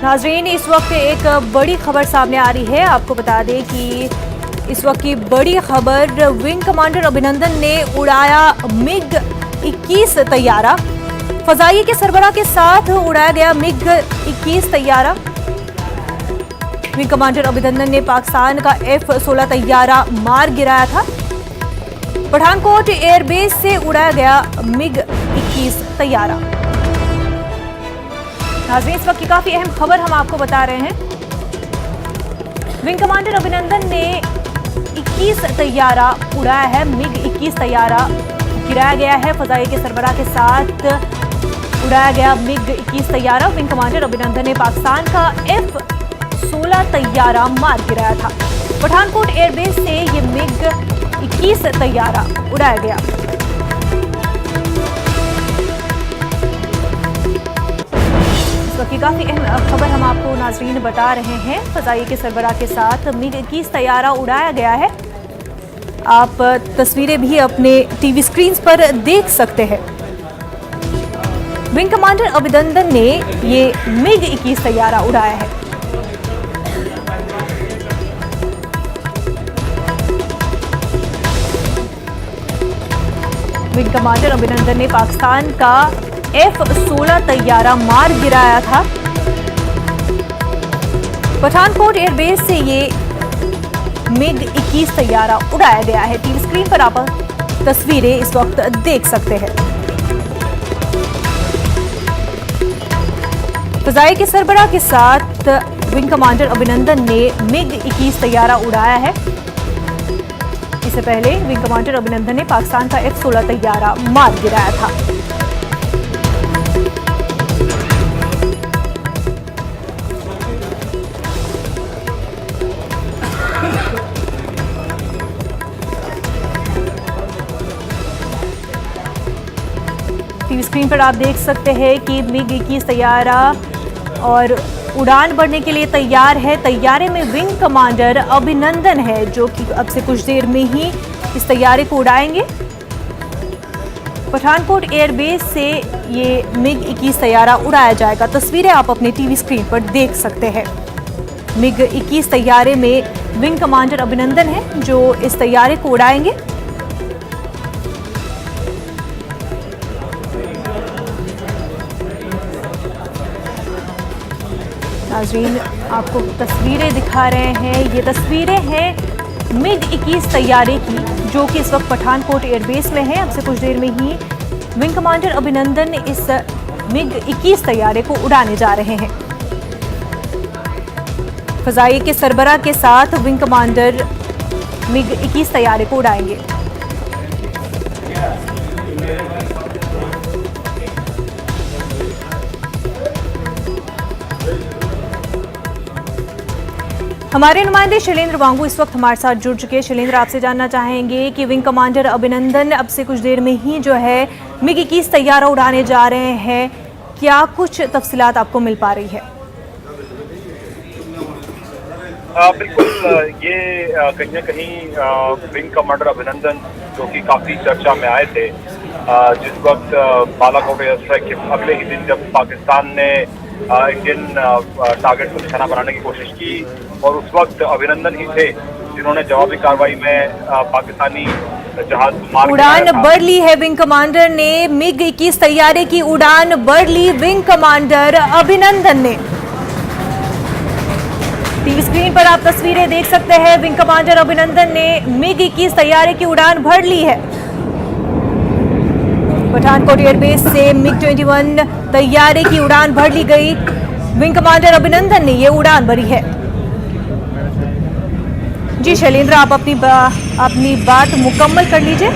नाजरीन, इस वक्त एक बड़ी खबर सामने आ रही है। आपको बता दें कि इस वक्त की बड़ी खबर, विंग कमांडर अभिनंदन ने उड़ाया मिग 21 तैयारा। फजाइये के सरबराह के साथ उड़ाया गया मिग 21 तैयारा। विंग कमांडर अभिनंदन ने पाकिस्तान का F-16 तैयारा मार गिराया था। पठानकोट एयरबेस से उड़ाया गया मिग 21 तैयारा। नाज़रीन, इस वक्त की काफी अहम खबर हम आपको बता रहे हैं। विंग कमांडर अभिनंदन ने 21 तैयारा उड़ाया है। मिग 21 तैयारा गिराया गया है। फजाई के सरबराह के साथ उड़ाया गया मिग 21 तैयारा। विंग कमांडर अभिनंदन ने पाकिस्तान का F-16 तैयारा मार गिराया था। पठानकोट एयरबेस से ये मिग 21 तैयारा उड़ाया गया। इस वक्त की काफी अहम खबर हम आपको नाजरीन बता रहे हैं। फजाई के सरबराह के साथ मिग 21 तैयारा उड़ाया गया है। आप तस्वीरें भी अपने टीवी स्क्रीन पर देख सकते हैं। विंग कमांडर अभिनंदन ने ये मिग 21 तैयारा उड़ाया है। विंग कमांडर अभिनंदन ने पाकिस्तान का F-16 तैयारा मार गिराया था। पठानकोट एयरबेस से ये मिग 21 तैयारा उड़ाया गया है। टीवी स्क्रीन पर आप तस्वीरें इस वक्त देख सकते हैं। फजाई के सरबराह के साथ विंग कमांडर अभिनंदन ने मिग 21 तैयारा उड़ाया है। इससे पहले विंग कमांडर अभिनंदन ने पाकिस्तान का F-16 तैयारा मार गिराया था। टीवी स्क्रीन पर आप देख सकते हैं कि मिग 21 तैयारा और उड़ान भरने के लिए तैयार है। तैयारे में विंग कमांडर अभिनंदन है, जो कि अब से कुछ देर में ही इस तैयारे को उड़ाएंगे। पठानकोट एयरबेस से ये मिग 21 तैयारा उड़ाया जाएगा। तस्वीरें आप अपने टीवी स्क्रीन पर देख सकते हैं। मिग 21 तैयारे में विंग कमांडर अभिनंदन है, जो इस तैयारे को उड़ाएंगे। नाज़रीन, आपको तस्वीरें दिखा रहे हैं। ये तस्वीरें हैं मिग 21 तैयारे की, जो कि इस वक्त पठानकोट एयरबेस में है। अब से कुछ देर में ही विंग कमांडर अभिनंदन इस मिग 21 तैयारे को उड़ाने जा रहे हैं। फजाई के सरबराह के साथ विंग कमांडर मिग 21 तैयारे को उड़ाएंगे। हमारे नुमाइंदे शैलेंद्र वांगू इस वक्त हमारे साथ जुड़ चुके हैं। शैलेंद्र, आपसे जानना चाहेंगे कि विंग कमांडर अभिनंदन अब से कुछ देर में ही जो है मिग 21 तैयारा उड़ाने जा रहे हैं। क्या कुछ तफसीलात आपको मिल पा रही है? बिल्कुल, ये कहीं ना कहीं विंग कमांडर अभिनंदन, जो कि काफ़ी चर्चा में आए थे जिस वक्त बालाकोट एयर स्ट्राइक के अगले ही दिन, जब पाकिस्तान ने इंडियन टारगेट को निशाना बनाने की कोशिश की, और उस वक्त अभिनंदन ही थे जिन्होंने जवाबी कार्रवाई में पाकिस्तानी जहाज मार उड़ान भर ली है। विंग कमांडर ने मिग 21 तैयारे की उड़ान भर ली। विंग कमांडर अभिनंदन ने, टीवी स्क्रीन पर आप तस्वीरें देख सकते हैं। विंग कमांडर अभिनंदन ने मिग 21 तैयारे की उड़ान भर ली है। पठानकोट एयरबेस से मिग 21 तैयारे की उड़ान भर ली गई। विंग कमांडर अभिनंदन ने ये उड़ान भरी है। जी शैलेंद्र, आप अपनी बात मुकम्मल कर लीजिए।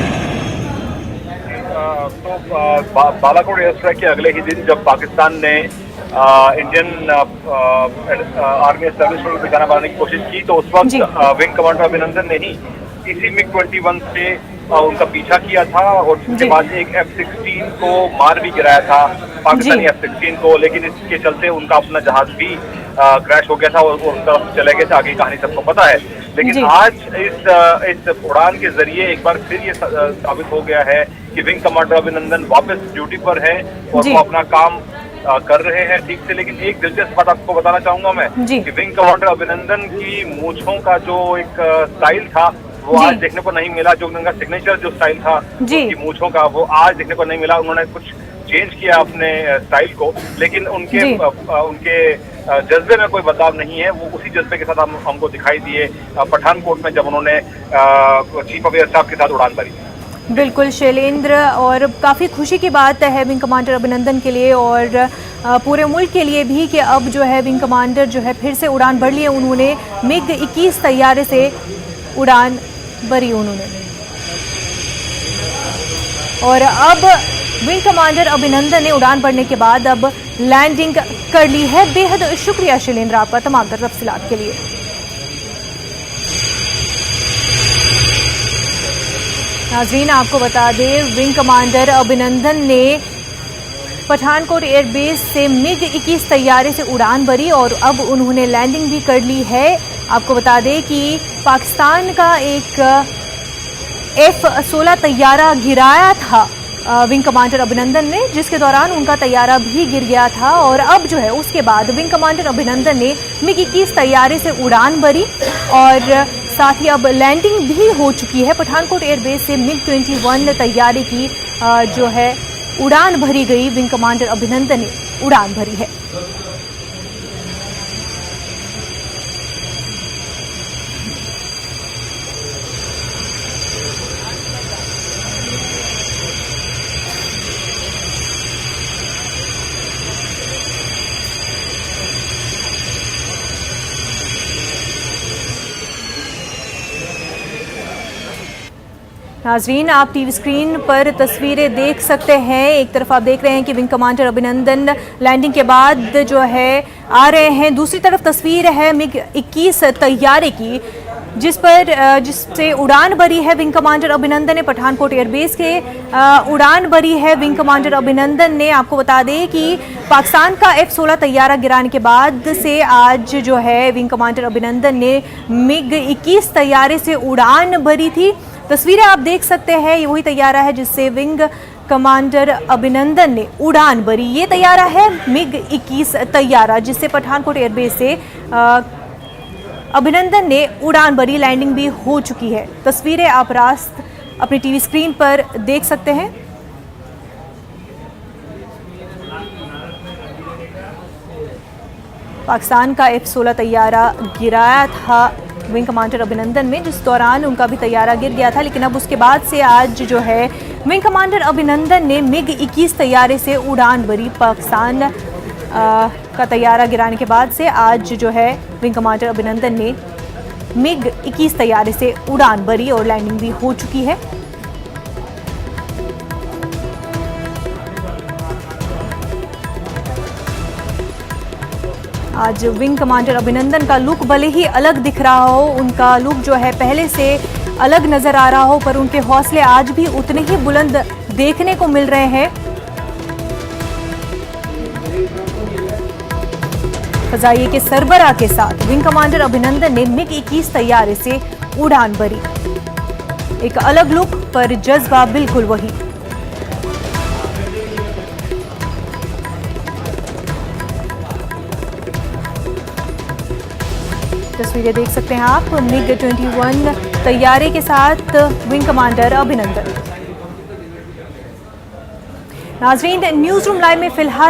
तो बालाकोट एयर स्ट्राइक के अगले ही दिन जब पाकिस्तान ने इंडियन आर्मी एस्टेब्लिशमेंट को निशाना बनाने की कोशिश की, तो उस वक्त विंग कमांडर अभिनंदन ने ही इसी मिग 21 से उनका पीछा किया था, और उसके बाद एक F-16 को मार भी गिराया था, पाकिस्तानी F-16 को। लेकिन इसके चलते उनका अपना जहाज भी क्रैश हो गया था और उस तरफ चले गए थे। आगे कहानी सबको पता है। लेकिन आज इस उड़ान के जरिए एक बार फिर ये साबित हो गया है कि विंग कमांडर अभिनंदन वापस ड्यूटी पर है और वो अपना काम कर रहे हैं ठीक से। लेकिन एक दिलचस्प बात आपको बताना चाहूंगा मैं जी। कि विंग कमांडर अभिनंदन की मूंछों का जो एक स्टाइल था वो जी। आज देखने को नहीं मिला। जो उनका सिग्नेचर जो स्टाइल था जी। उनकी मूंछों का, वो आज देखने को नहीं मिला। उन्होंने कुछ चेंज किया अपने स्टाइल को, लेकिन उनके जज्बे में कोई बदलाव नहीं है। वो उसी जज्बे के साथ हमको दिखाई दिए पठानकोट में जब उन्होंने चीफ ऑफ एयर स्टाफ के साथ उड़ान भरी। बिल्कुल शैलेंद्र, और काफ़ी खुशी की बात है विंग कमांडर अभिनंदन के लिए और पूरे मुल्क के लिए भी कि अब जो है विंग कमांडर जो है फिर से उड़ान भर लिए। उन्होंने MiG-21 तैयारे से उड़ान भरी उन्होंने, और अब विंग कमांडर अभिनंदन ने उड़ान भरने के बाद अब लैंडिंग कर ली है। बेहद शुक्रिया शैलेंद्र आपका तमाम तफसीलात के लिए। नाज़रीन, आपको बता दें विंग कमांडर अभिनंदन ने पठानकोट एयरबेस से MiG-21 तैयारे से उड़ान भरी और अब उन्होंने लैंडिंग भी कर ली है। आपको बता दें कि पाकिस्तान का एक F-16 तैयारा गिराया था विंग कमांडर अभिनंदन ने, जिसके दौरान उनका तैयारा भी गिर गया था, और अब जो है उसके बाद विंग कमांडर अभिनंदन ने MiG-21 तैयारे से उड़ान भरी और साथ ही अब लैंडिंग भी हो चुकी है। पठानकोट एयरबेस से MiG-21 तैयारे की जो है उड़ान भरी गई। विंग कमांडर अभिनंदन ने उड़ान भरी है। नाज़रीन, आप टीवी स्क्रीन पर तस्वीरें देख सकते हैं। एक तरफ आप देख रहे हैं कि विंग कमांडर अभिनंदन लैंडिंग के बाद जो है आ रहे हैं, दूसरी तरफ तस्वीर है MiG-21 तैयारे की जिससे उड़ान भरी है विंग कमांडर अभिनंदन ने। पठानकोट एयरबेस के उड़ान भरी है विंग कमांडर अभिनंदन ने। आपको बता दें कि पाकिस्तान का F-16 तैयारा गिराने के बाद से आज जो है विंग कमांडर अभिनंदन ने MiG-21 तैयारे से उड़ान भरी थी। तस्वीरें आप देख सकते हैं, ये वही तैयारा है जिससे विंग कमांडर अभिनंदन ने उड़ान भरी। ये तैयारा है MiG-21 तैयारा जिससे पठानकोट एयरबेस से अभिनंदन ने उड़ान भरी। लैंडिंग भी हो चुकी है। तस्वीरें आप रास्त अपनी टीवी स्क्रीन पर देख सकते हैं। पाकिस्तान का F-16 तैयारा गिराया था विंग कमांडर अभिनंदन में, जिस दौरान उनका भी तैयारा गिर गया था। लेकिन अब उसके बाद से आज जो है विंग कमांडर अभिनंदन ने MiG-21 तैयारे से उड़ान भरी। पाकिस्तान का तैयारा गिराने के बाद से आज जो है विंग कमांडर अभिनंदन ने MiG-21 तैयारे से उड़ान भरी और लैंडिंग भी हो चुकी है। आज विंग कमांडर अभिनंदन का लुक भले ही अलग दिख रहा हो, उनका लुक जो है पहले से अलग नजर आ रहा हो, पर उनके हौसले आज भी उतने ही बुलंद देखने को मिल रहे हैं। फजाइये के सरबराह के साथ विंग कमांडर अभिनंदन ने MiG-21 तैयारे से उड़ान भरी। एक अलग लुक, पर जज्बा बिल्कुल वही। तस्वीरें देख सकते हैं आप MiG-21 तैयारे के साथ विंग कमांडर अभिनंदन। नाज़रीन, न्यूज़ रूम लाइव में फिलहाल